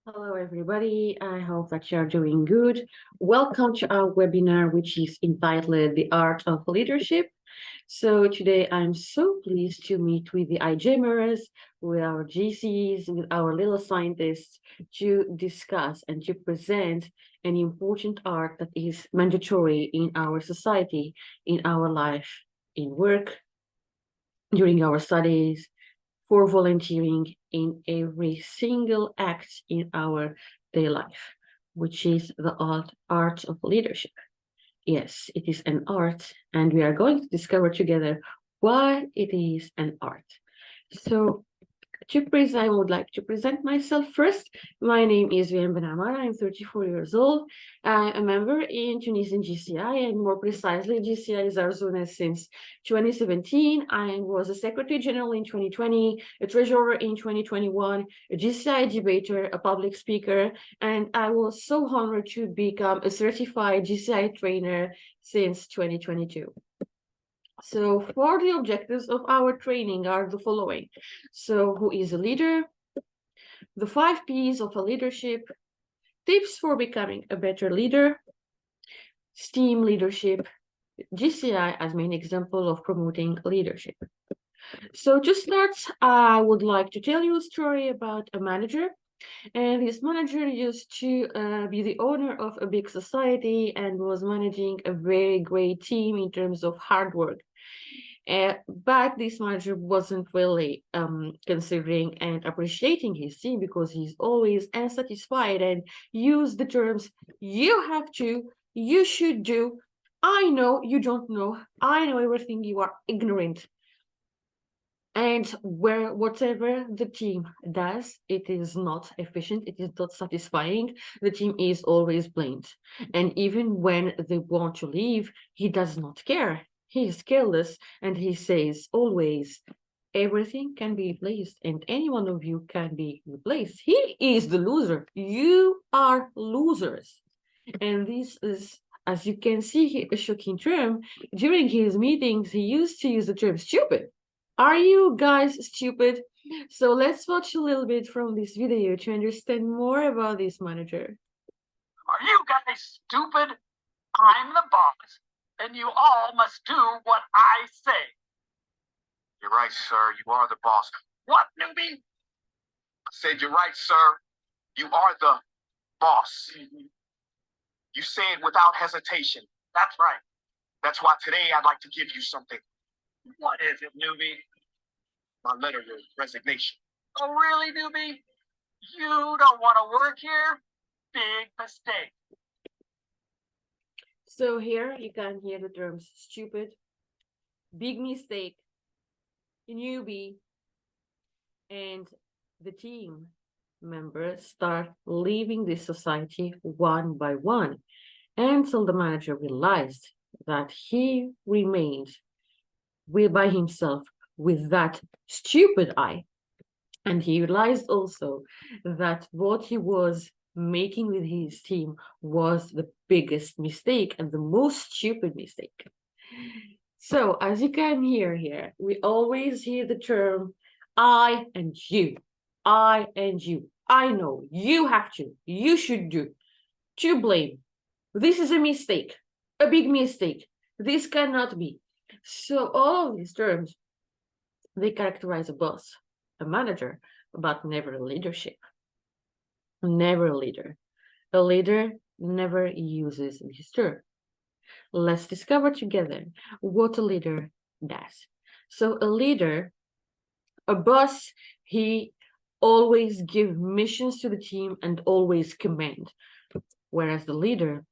Hello, everybody. I hope that you're doing good. Welcome to our webinar, which is entitled The Art of Leadership. So today I'm so pleased to meet with the iGEMers, with our GCs, with our little scientists to discuss and to present an important art that is mandatory in our society, in our life, in work, during our studies, for volunteering in every single act in our daily life, which is the art of leadership. Yes, it is an art, and we are going to discover together why it is an art. So I would like to present myself first. My name is Vian Benamar. I'm 34 years old. I'm a member in Tunisian GCI, and more precisely, GCI Zarzouna since 2017. I was a Secretary General in 2020, a Treasurer in 2021, a GCI debater, a public speaker, and I was so honored to become a certified GCI trainer since 2022. So for the objectives of our training are the following. So who is a leader? The 5 P's of a leadership, tips for becoming a better leader, STEAM leadership, GCI as main example of promoting leadership. So to start, I would like to tell you a story about a manager. And this manager used to be the owner of a big society and was managing a very great team in terms of hard work. But this manager wasn't really considering and appreciating his team because he's always unsatisfied and used the terms, you have to, you should do, I know, you don't know, I know everything, you are ignorant. And whatever the team does, it is not efficient, it is not satisfying, the team is always blamed. And even when they want to leave, he does not care. He is careless and he says always, everything can be replaced and any one of you can be replaced. He is the loser. You are losers. And this is, as you can see, a shocking term. During his meetings, he used to use the term stupid. Are you guys stupid? So let's watch a little bit from this video to understand more about this manager. Are you guys stupid? I'm the boss, and you all must do what I say. You're right, sir. You are the boss. What, newbie? I said, you're right, sir. You are the boss. You say it without hesitation. That's right. That's why today I'd like to give you something. What is it, newbie? My letter of resignation. Oh, really, newbie? You don't want to work here? Big mistake. So here you can hear the terms stupid, big mistake, newbie, and the team members start leaving this society one by one until the manager realized that he remained by himself with that stupid eye. And he realized also that what he was making with his team was the biggest mistake and the most stupid mistake. So as you can hear here, we always hear the term I and you, I and you. I know, you have to, you should do, to blame. This is a mistake, a big mistake. This cannot be. So all of these terms, they characterize a boss, a manager, but never a leadership. Never a leader. A leader never uses this term. Let's discover together what a leader does. So a leader, a boss, he always give missions to the team and always command, whereas the leader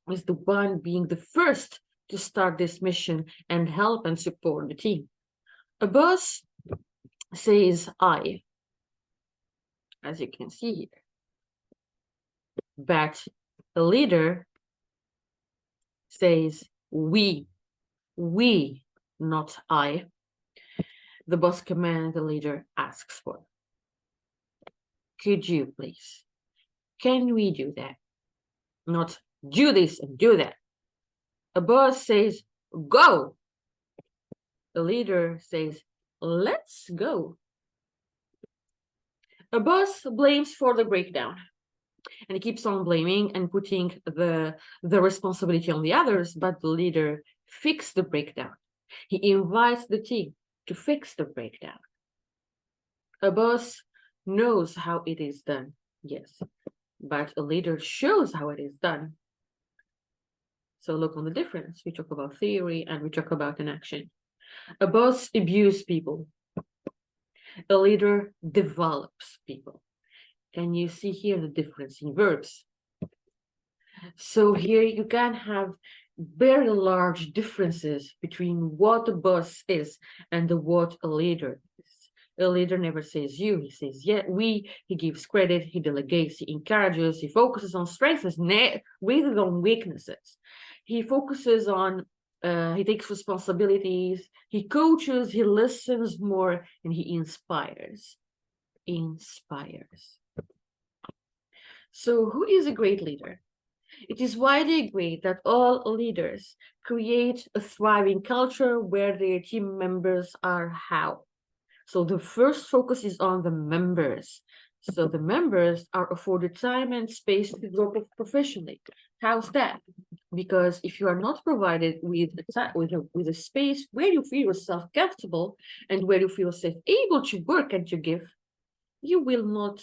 is the one being the first to start this mission and help and support the team. A boss says I, as you can see here, but a leader says we, not I. The boss commands, the leader asks for. Could you please? Can we do that? Not do this and do that. A boss says, go. The leader says, let's go. A boss blames for the breakdown, and he keeps on blaming and putting the responsibility on the others, but the leader fixes the breakdown. He invites the team to fix the breakdown. A boss knows how it is done, yes, but a leader shows how it is done. So look on the difference. We talk about theory and we talk about an action. A boss abuses people. A leader develops people. Can you see here the difference in verbs? So here you can have very large differences between what a boss is and what a leader is. A leader never says you, he says yeah, we, he gives credit, he delegates, he encourages, he focuses on strengths rather than weaknesses. He focuses on, he takes responsibilities, he coaches, he listens more, and he inspires. So who is a great leader? It is widely agreed that all leaders create a thriving culture where their team members are how. So the first focus is on the members. So the members are afforded time and space to grow professionally. How's that? Because if you are not provided with a space where you feel yourself comfortable and where you feel yourself able to work and to give, you will not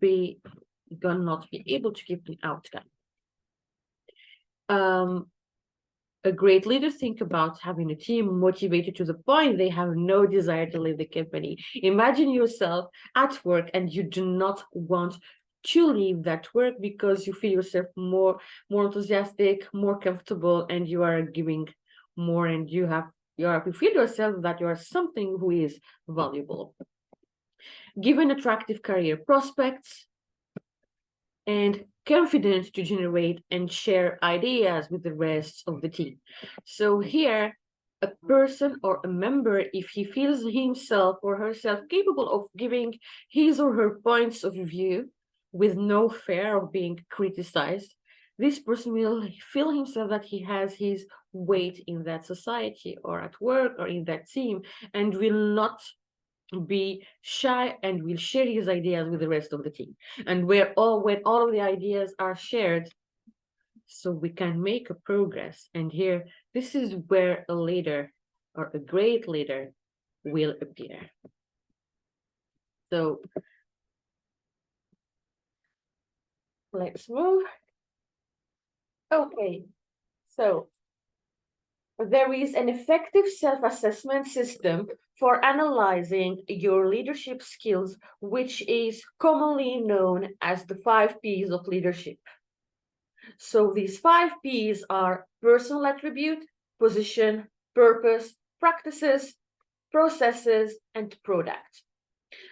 be able to give the outcome. A great leader think about having a team motivated to the point they have no desire to leave the company. Imagine yourself at work and you do not want to leave that work because you feel yourself more enthusiastic, more comfortable, and you are giving more, and you feel yourself that you are something who is valuable. Given attractive career prospects and confident to generate and share ideas with the rest of the team. So here, a person or a member, if he feels himself or herself capable of giving his or her points of view with no fear of being criticized, this person will feel himself that he has his weight in that society or at work or in that team, and will not be shy and will share his ideas with the rest of the team. And when all of the ideas are shared, so we can make a progress. And here, this is where a leader or a great leader will appear. So let's move. Okay, so there is an effective self-assessment system for analyzing your leadership skills, which is commonly known as the 5 P's of leadership. So these 5 P's are personal attribute, position, purpose, practices, processes, and product.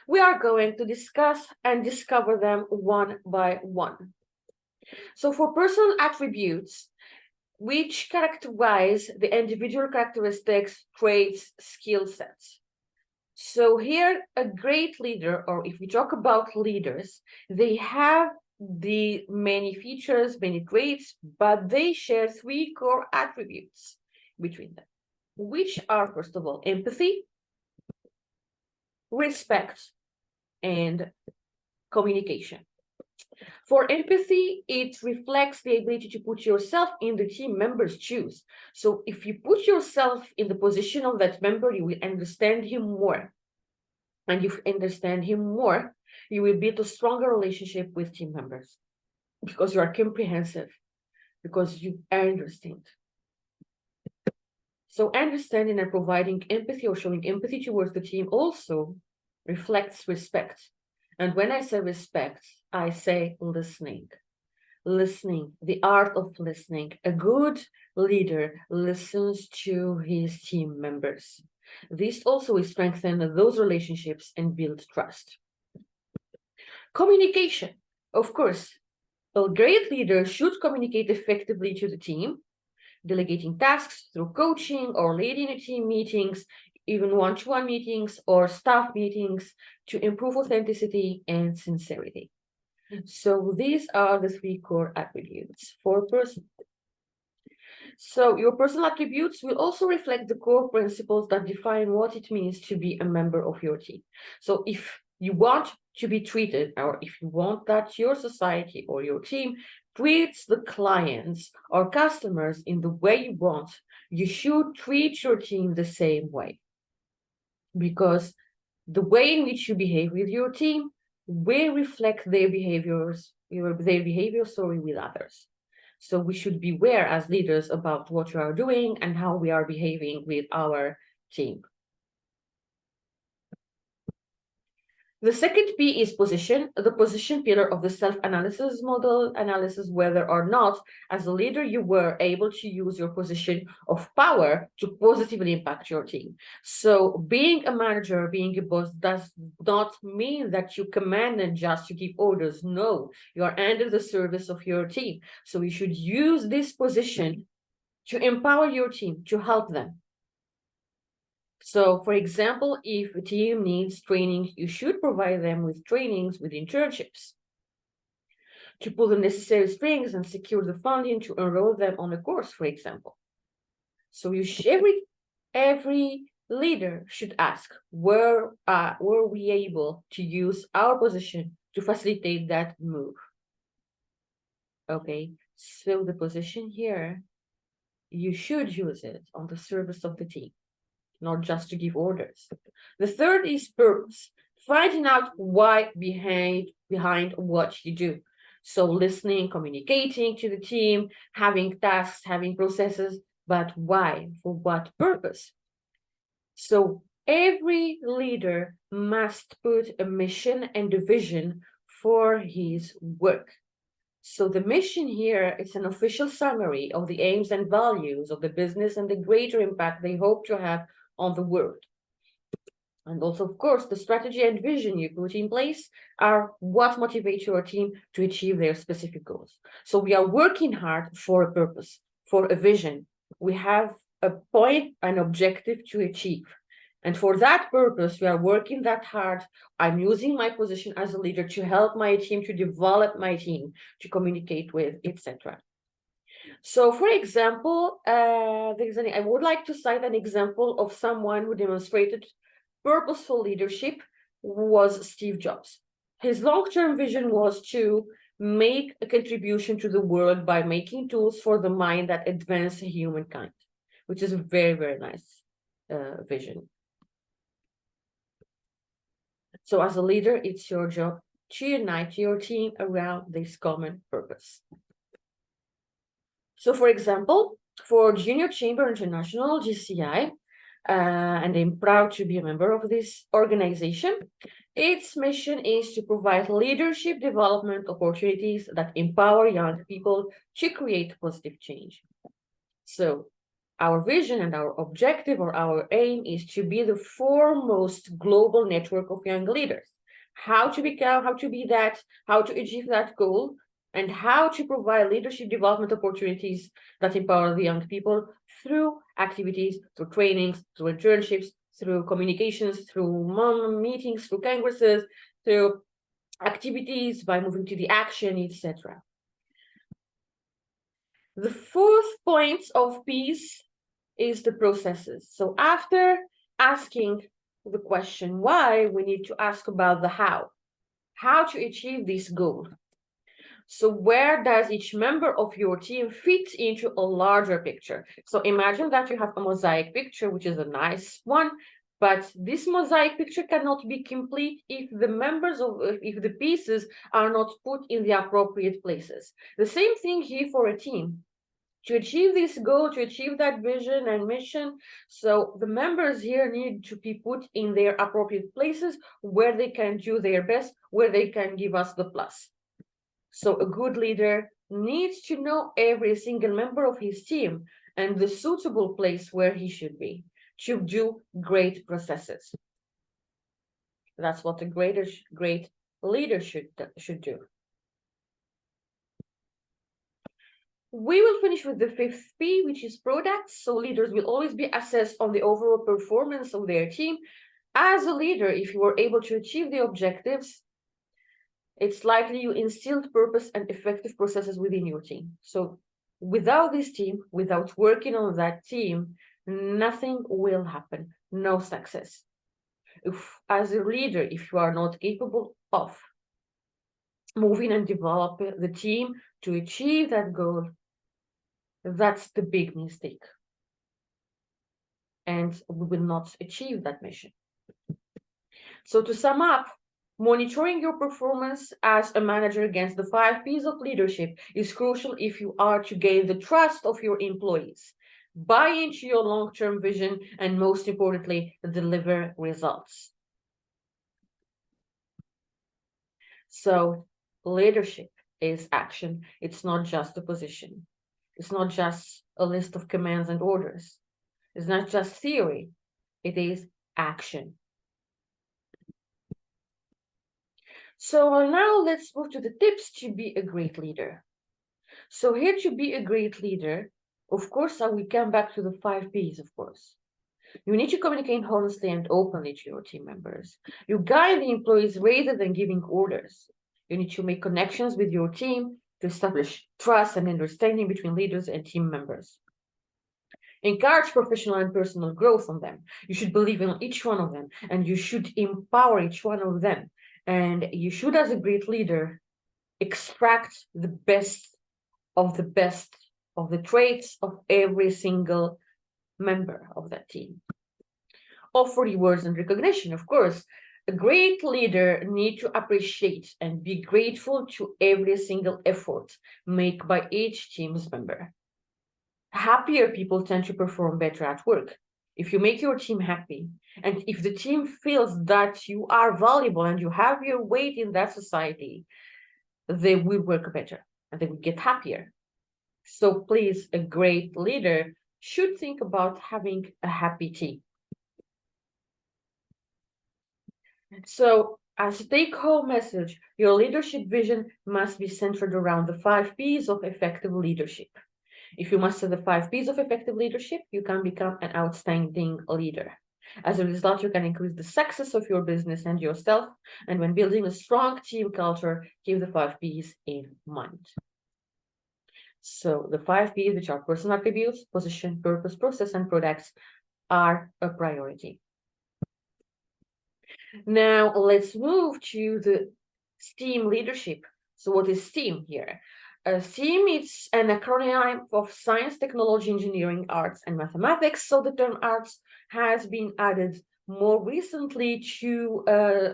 We are going to discuss and discover them one by one. So for personal attributes, which characterize the individual characteristics, traits, skill sets. So here, a great leader, or if we talk about leaders, they have the many features, many traits, but they share 3 core attributes between them, which are, first of all, empathy, respect, and communication. For empathy, it reflects the ability to put yourself in the team member's shoes. So if you put yourself in the position of that member, you will understand him more. And if you understand him more, you will build a stronger relationship with team members because you are comprehensive, because you understand. So understanding and providing empathy or showing empathy towards the team also reflects respect. And when I say respect, I say listening. Listening, the art of listening. A good leader listens to his team members. This also will strengthen those relationships and build trust. Communication. Of course, a great leader should communicate effectively to the team, delegating tasks through coaching or leading a team meetings, even one-to-one meetings or staff meetings to improve authenticity and sincerity. So these are the 3 core attributes for a person. So your personal attributes will also reflect the core principles that define what it means to be a member of your team. So if you want to be treated, or if you want that your society or your team treats the clients or customers in the way you want, you should treat your team the same way. Because the way in which you behave with your team will reflect their behaviors, their behavior story with others. So we should be aware as leaders about what we are doing and how we are behaving with our team. The second P is position, the position pillar of the self-analysis model, analysis whether or not, as a leader, you were able to use your position of power to positively impact your team. So being a manager, being a boss does not mean that you command and just you give orders. No, you are under the service of your team. So you should use this position to empower your team, to help them. So, for example, if a team needs training, you should provide them with trainings, with internships, to pull the necessary strings and secure the funding to enroll them on a course, for example. So every leader should ask, were we able to use our position to facilitate that move? Okay, so the position here, you should use it on the service of the team, not just to give orders. The third is purpose, finding out why behind what you do. So listening, communicating to the team, having tasks, having processes, but why? For what purpose? So every leader must put a mission and a vision for his work. So the mission here is an official summary of the aims and values of the business and the greater impact they hope to have on the world. And also, of course, the strategy and vision you put in place are what motivate your team to achieve their specific goals. So we are working hard for a purpose, for a vision. We have a point, an objective to achieve. And for that purpose, we are working that hard. I'm using my position as a leader to help my team, to develop my team, to communicate with, etc. So, for example, I would like to cite an example of someone who demonstrated purposeful leadership was Steve Jobs. His long-term vision was to make a contribution to the world by making tools for the mind that advance humankind, which is a very, very nice vision. So as a leader, it's your job to unite your team around this common purpose. So for example, for Junior Chamber International, GCI, and I'm proud to be a member of this organization, its mission is to provide leadership development opportunities that empower young people to create positive change. So our vision and our objective or our aim is to be the foremost global network of young leaders. How to achieve that goal, and how to provide leadership development opportunities that empower the young people through activities, through trainings, through internships, through communications, through meetings, through congresses, through activities, by moving to the action, etc. The fourth point of peace is the processes. So after asking the question why, we need to ask about the how to achieve this goal. So where does each member of your team fit into a larger picture? So imagine that you have a mosaic picture, which is a nice one, but this mosaic picture cannot be complete if the pieces are not put in the appropriate places. The same thing here for a team. To achieve this goal, to achieve that vision and mission, so the members here need to be put in their appropriate places where they can do their best, where they can give us the plus. So a good leader needs to know every single member of his team and the suitable place where he should be to do great processes. That's what a great leader should do. We will finish with the fifth P, which is products. So leaders will always be assessed on the overall performance of their team. As a leader, if you were able to achieve the objectives, it's likely you instilled purpose and effective processes within your team. So without this team, without working on that team, nothing will happen, no success. As a leader, if you are not capable of moving and develop the team to achieve that goal, that's the big mistake. And we will not achieve that mission. So to sum up, monitoring your performance as a manager against the 5 P's of leadership is crucial if you are to gain the trust of your employees, buy into your long-term vision, and most importantly, deliver results. So leadership is action. It's not just a position. It's not just a list of commands and orders. It's not just theory. It is action. So now let's move to the tips to be a great leader. So here, to be a great leader, of course, we come back to the 5 P's, of course. You need to communicate honestly and openly to your team members. You guide the employees rather than giving orders. You need to make connections with your team to establish trust and understanding between leaders and team members. Encourage professional and personal growth on them. You should believe in each one of them, and you should empower each one of them. And you should, as a great leader, extract the best of the traits of every single member of that team. Offer rewards and recognition, of course. A great leader needs to appreciate and be grateful to every single effort made by each team's member. Happier people tend to perform better at work. If you make your team happy, and if the team feels that you are valuable and you have your weight in that society, they will work better and they will get happier. So please, a great leader should think about having a happy team. So as a take-home message, your leadership vision must be centered around the 5 P's of effective leadership. If you master the 5 P's of effective leadership, you can become an outstanding leader. As a result, you can increase the success of your business and yourself. And when building a strong team culture, keep the 5 P's in mind. So the 5 P's, which are personal attributes, position, purpose, process, and products, are a priority. Now let's move to the STEAM leadership. So what is STEAM here? STEAM is an acronym of science, technology, engineering, arts, and mathematics. So the term arts has been added more recently to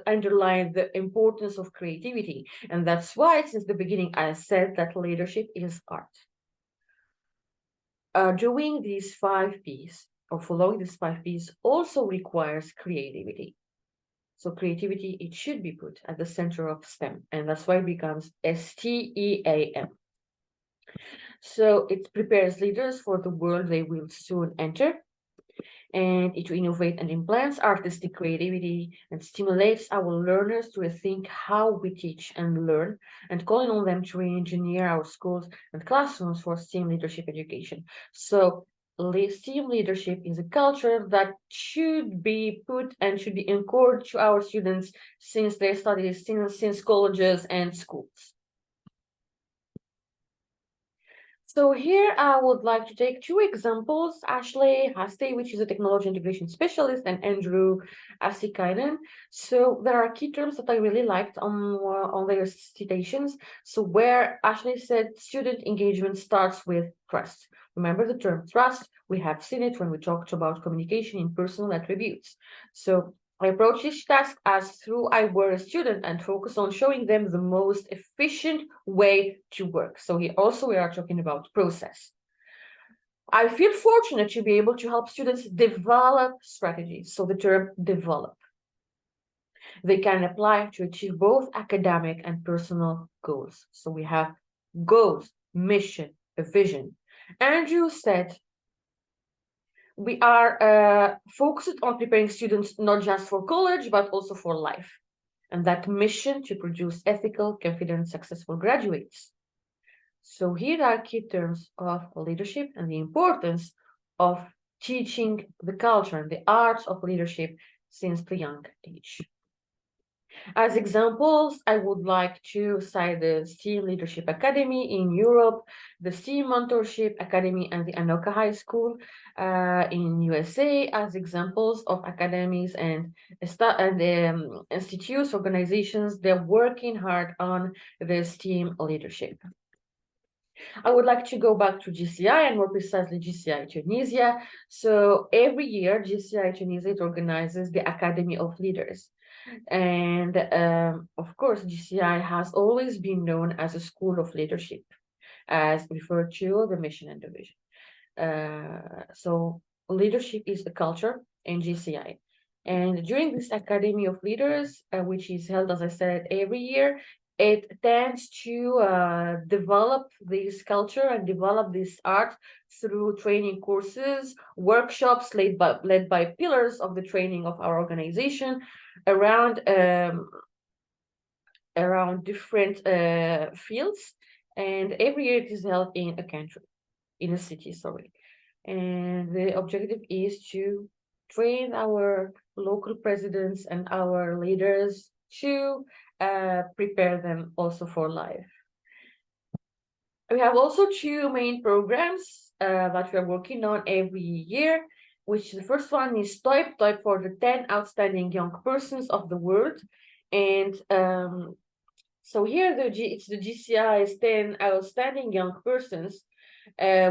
underline the importance of creativity. And that's why since the beginning I said that leadership is art. Doing these 5 P's or following these 5 P's also requires creativity. So creativity, it should be put at the center of STEM, and that's why it becomes STEAM. So it prepares leaders for the world they will soon enter, and it innovates and implants artistic creativity and stimulates our learners to rethink how we teach and learn, and calling on them to re-engineer our schools and classrooms for STEAM leadership education. So STEAM leadership is a culture that should be put and should be encouraged to our students since their studies, since colleges and schools. So here I would like to take 2 examples, Ashley Haste, which is a technology integration specialist, and Andrew Asikainen. So there are key terms that I really liked on their citations. So where Ashley said student engagement starts with trust. Remember the term trust, we have seen it when we talked about communication in personal attributes. So I approach this task as through I were a student and focus on showing them the most efficient way to work. So here also we are talking about process. I feel fortunate to be able to help students develop strategies. So the term develop. They can apply to achieve both academic and personal goals. So we have goals, mission, a vision. Andrew said, we are focused on preparing students not just for college, but also for life. And that mission to produce ethical, confident, successful graduates. So here are key terms of leadership and the importance of teaching the culture and the art of leadership since the young age. As examples, I would like to cite the STEAM Leadership Academy in Europe, the STEAM Mentorship Academy and the Anoka High School in USA as examples of academies and institutes, organizations. They're working hard on the STEAM leadership. I would like to go back to GCI and more precisely GCI Tunisia. So every year, GCI Tunisia it organizes the Academy of Leaders. And of course, GCI has always been known as a school of leadership, as referred to the mission and the vision. So leadership is the culture in GCI. And during this Academy of Leaders, which is held, as I said, every year, it tends to develop this culture and develop this art through training courses, workshops led by pillars of the training of our organization around different fields. And every year it is held in a country, in a city, sorry. And the objective is to train our local presidents and our leaders to prepare them also for life. We have also two main programs that we are working on every year, which the first one is TOIP for the 10 outstanding young persons of the world. And so here it's the GCI's 10 outstanding young persons,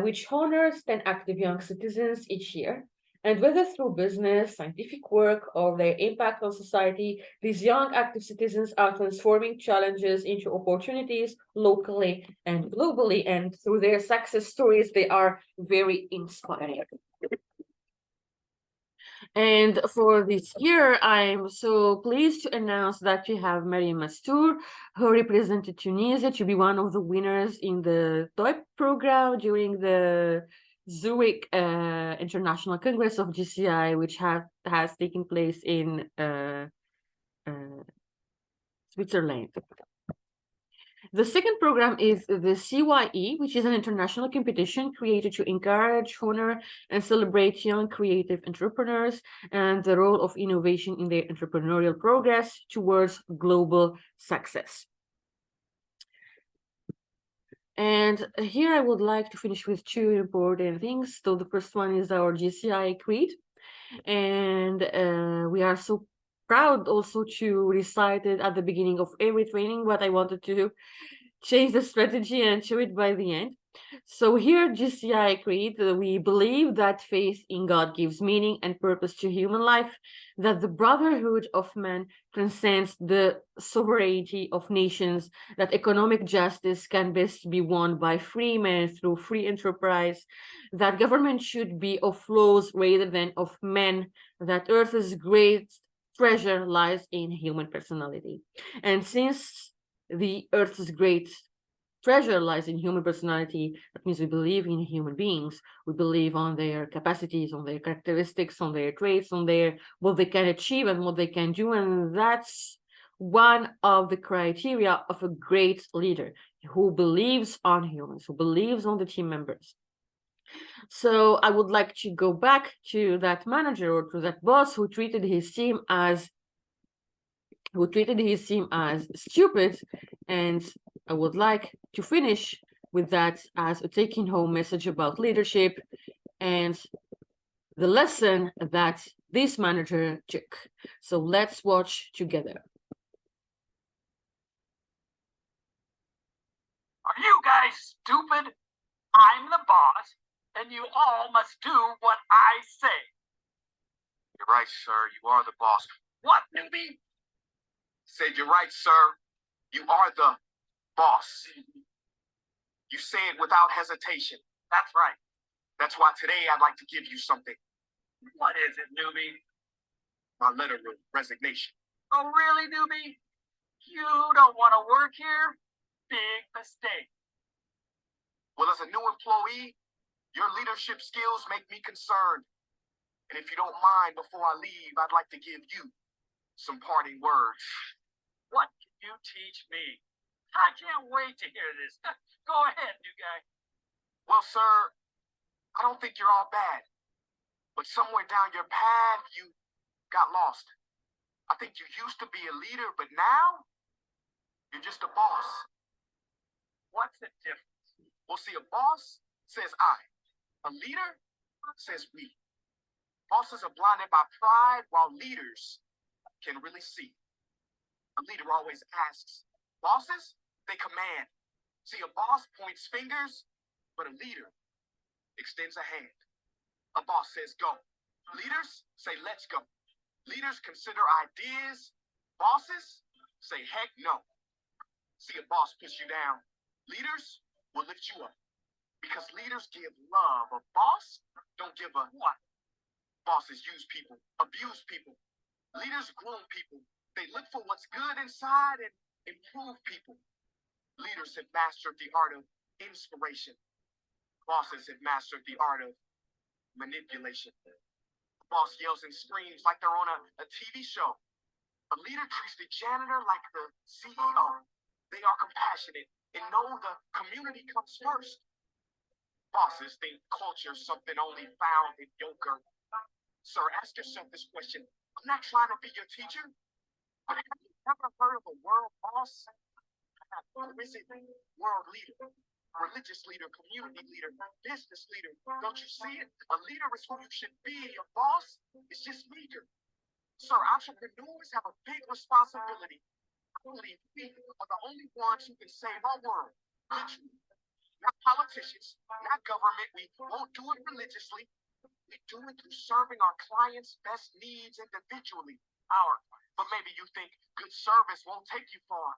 which honors 10 active young citizens each year. And whether through business, scientific work, or their impact on society, these young active citizens are transforming challenges into opportunities locally and globally. And through their success stories, they are very inspiring. And for this year, I'm so pleased to announce that we have Mariam Mastour, who represented Tunisia to be one of the winners in the TOIP program during the Zurich International Congress of GCI, which has taken place in Switzerland. The second program is the CYE, which is an international competition created to encourage, honor, and celebrate young creative entrepreneurs and the role of innovation in their entrepreneurial progress towards global success. And here I would like to finish with two important things. So the first one is our GCI Creed. And we are so proud also to recite it at the beginning of every training, but I wanted to change the strategy and show it by the end. So here at GCI Creed, we believe that faith in God gives meaning and purpose to human life, that the brotherhood of man transcends the sovereignty of nations, that economic justice can best be won by free men through free enterprise, that government should be of laws rather than of men, that Earth's great treasure lies in human personality. And since the Earth's great treasure lies in human personality, that means we believe in human beings. We believe on their capacities, on their characteristics, on their traits, on what they can achieve and what they can do. And that's one of the criteria of a great leader who believes on humans, who believes on the team members. So I would like to go back to that manager or to that boss who treated his team as stupid, and I would like to finish with that as a taking home message about leadership and the lesson that this manager took. So let's watch together. Are you guys stupid? I'm the boss, and you all must do what I say. You're right, sir. You are the boss. What, newbie? Said you're right, sir. You are the boss. You say it without hesitation. That's right. That's why today I'd like to give you something. What is it, newbie? My letter of resignation. Oh, really, newbie? You don't want to work here? Big mistake. Well, as a new employee, your leadership skills make me concerned. And if you don't mind, before I leave, I'd like to give you some parting words. What can you teach me? I can't wait to hear this. Go ahead, new guy. Well, sir, I don't think you're all bad. But somewhere down your path, you got lost. I think you used to be a leader, but now you're just a boss. What's the difference? Well, see, a boss says I. A leader says we. Bosses are blinded by pride, while leaders can really see. A leader always asks. Bosses, they command. See, a boss points fingers, but a leader extends a hand. A boss says go. Leaders say let's go. Leaders consider ideas. Bosses say heck no. See, a boss puts you down. Leaders will lift you up because leaders give love. A boss don't give a what? Bosses use people, abuse people. Leaders groom people. They look for what's good inside and improve people. Leaders have mastered the art of inspiration. Bosses have mastered the art of manipulation. The boss yells and screams like they're on a TV show. A leader treats the janitor like the CEO. They are compassionate and know the community comes first. Bosses think culture is something only found in yogurt. Sir, ask yourself this question. I'm not trying to be your teacher, but have you ever heard of a world boss? Or is it world leader, religious leader, community leader, business leader? Don't you see it? A leader is who you should be. A boss is just meager. Sir, entrepreneurs have a big responsibility. I believe we are the only ones who can save our world. Literally. Not politicians, not government. We won't do it religiously. We do it through serving our clients' best needs individually. But maybe you think good service won't take you far.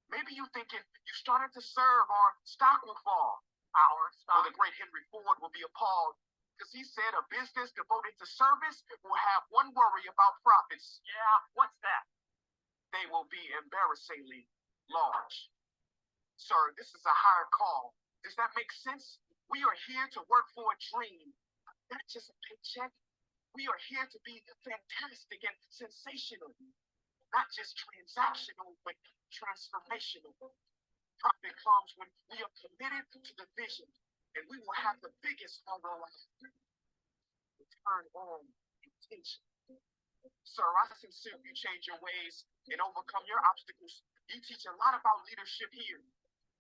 Maybe you think if you started to serve, our stock will fall. Our stock. Well, the great Henry Ford will be appalled because he said a business devoted to service will have one worry about profits. Yeah, what's that? They will be embarrassingly large. Sir, this is a higher call. Does that make sense? We are here to work for a dream, not just a paycheck. We are here to be fantastic and sensational, not just transactional, but transformational. Profit comes when we are committed to the vision, and we will have the biggest ROI. Return on intention. Sir, I sincerely you change your ways and overcome your obstacles. You teach a lot about leadership here.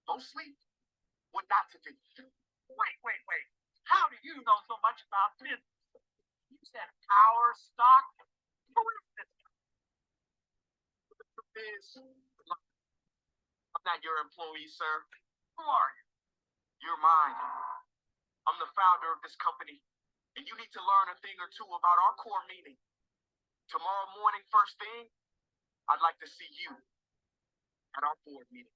Mostly, what not to do. Wait. How do you know so much about business? You said our stock. Who is this guy? The truth is, I'm not your employee, sir. Who are you? You're mine. I'm the founder of this company, and you need to learn a thing or two about our core meaning. Tomorrow morning, first thing, I'd like to see you at our board meeting.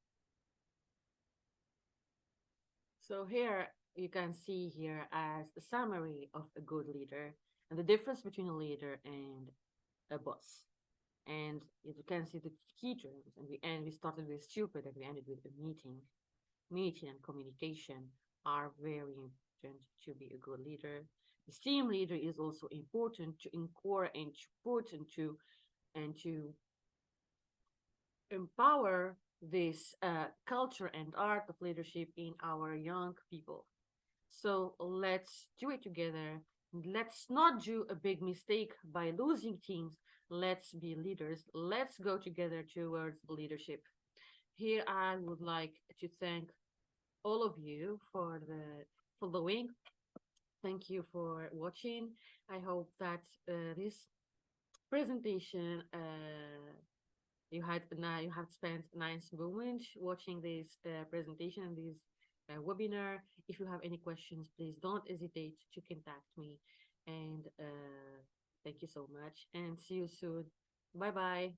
So here you can see here as a summary of a good leader and the difference between a leader and a boss. And you can see the key terms. And we started with stupid and we ended with a meeting. Meeting and communication are very important to be a good leader. The team leader is also important to encourage and to put and to empower this culture and art of leadership in our young people. So let's do it together. Let's not do a big mistake by losing teams. Let's be leaders. Let's go together towards leadership. Here I would like to thank all of you for the following. Thank you for watching. I hope that this presentation you have spent a nice moment watching this presentation and this webinar. If you have any questions, please don't hesitate to contact me. And thank you so much and see you soon. Bye bye.